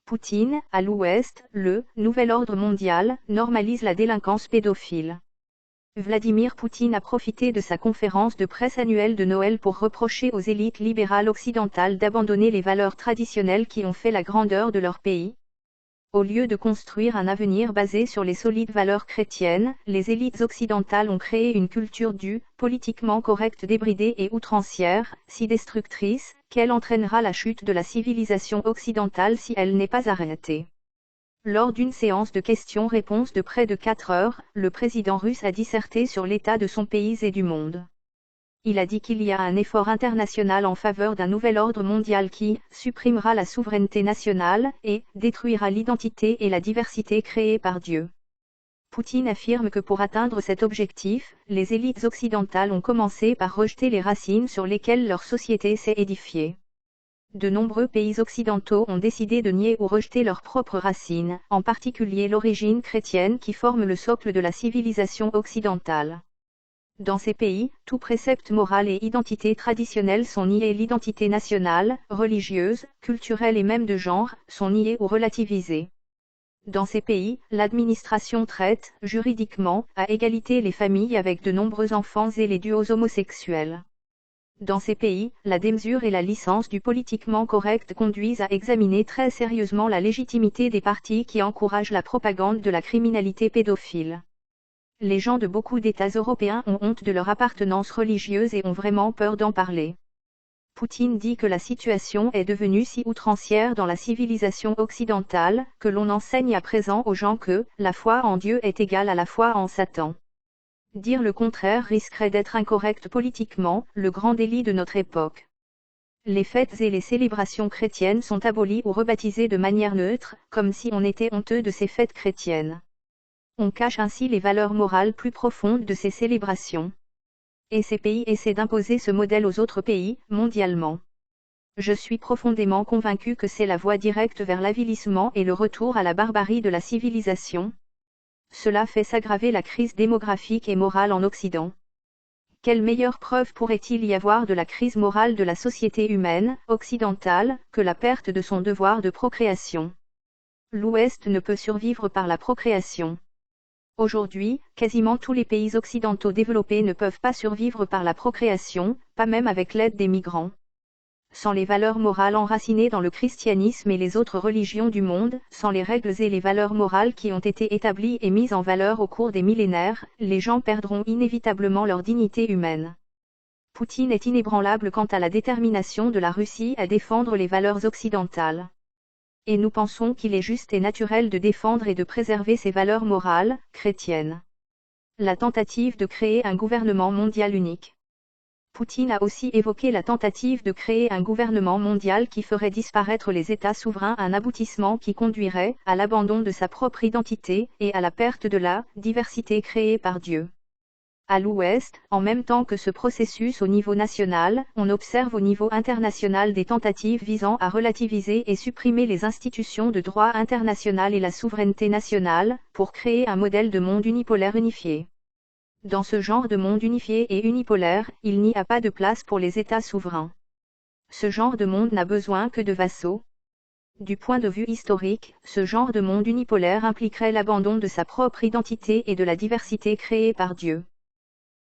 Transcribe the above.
Poutine, à l'Ouest, le « nouvel ordre mondial » normalise la délinquance pédophile. Vladimir Poutine a profité de sa conférence de presse annuelle de Noël pour reprocher aux élites libérales occidentales d'abandonner les valeurs traditionnelles qui ont fait la grandeur de leur pays. Au lieu de construire un avenir basé sur les solides valeurs chrétiennes, les élites occidentales ont créé une culture du « politiquement correcte » débridée et outrancière, si destructrice, qu'elle entraînera la chute de la civilisation occidentale si elle n'est pas arrêtée. Lors d'une séance de questions-réponses de près de 4 heures, le président russe a disserté sur l'état de son pays et du monde. Il a dit qu'il y a un effort international en faveur d'un nouvel ordre mondial qui supprimera la souveraineté nationale et détruira l'identité et la diversité créées par Dieu. Poutine affirme que pour atteindre cet objectif, les élites occidentales ont commencé par rejeter les racines sur lesquelles leur société s'est édifiée. De nombreux pays occidentaux ont décidé de nier ou rejeter leurs propres racines, en particulier l'origine chrétienne qui forme le socle de la civilisation occidentale. Dans ces pays, tout précepte moral et identité traditionnelle sont niés, l'identité nationale, religieuse, culturelle et même de genre, sont niés ou relativisés. Dans ces pays, l'administration traite, juridiquement, à égalité les familles avec de nombreux enfants et les duos homosexuels. Dans ces pays, la démesure et la licence du politiquement correct conduisent à examiner très sérieusement la légitimité des partis qui encouragent la propagande de la criminalité pédophile. Les gens de beaucoup d'États européens ont honte de leur appartenance religieuse et ont vraiment peur d'en parler. Poutine dit que la situation est devenue si outrancière dans la civilisation occidentale, que l'on enseigne à présent aux gens que la foi en Dieu est égale à la foi en Satan. Dire le contraire risquerait d'être incorrect politiquement, le grand délit de notre époque. Les fêtes et les célébrations chrétiennes sont abolies ou rebaptisées de manière neutre, comme si on était honteux de ces fêtes chrétiennes. On cache ainsi les valeurs morales plus profondes de ces célébrations. Et ces pays essaient d'imposer ce modèle aux autres pays, mondialement. Je suis profondément convaincu que c'est la voie directe vers l'avilissement et le retour à la barbarie de la civilisation. Cela fait s'aggraver la crise démographique et morale en Occident. Quelle meilleure preuve pourrait-il y avoir de la crise morale de la société humaine, occidentale, que la perte de son devoir de procréation? L'Ouest ne peut survivre par la procréation. Aujourd'hui, quasiment tous les pays occidentaux développés ne peuvent pas survivre par la procréation, pas même avec l'aide des migrants. Sans les valeurs morales enracinées dans le christianisme et les autres religions du monde, sans les règles et les valeurs morales qui ont été établies et mises en valeur au cours des millénaires, les gens perdront inévitablement leur dignité humaine. Poutine est inébranlable quant à la détermination de la Russie à défendre les valeurs occidentales. Et nous pensons qu'il est juste et naturel de défendre et de préserver ces valeurs morales, chrétiennes. La tentative de créer un gouvernement mondial unique. Poutine a aussi évoqué la tentative de créer un gouvernement mondial qui ferait disparaître les États souverains, un aboutissement qui conduirait à l'abandon de sa propre identité et à la perte de la diversité créée par Dieu. À l'Ouest, en même temps que ce processus au niveau national, on observe au niveau international des tentatives visant à relativiser et supprimer les institutions de droit international et la souveraineté nationale, pour créer un modèle de monde unipolaire unifié. Dans ce genre de monde unifié et unipolaire, il n'y a pas de place pour les États souverains. Ce genre de monde n'a besoin que de vassaux. Du point de vue historique, ce genre de monde unipolaire impliquerait l'abandon de sa propre identité et de la diversité créée par Dieu.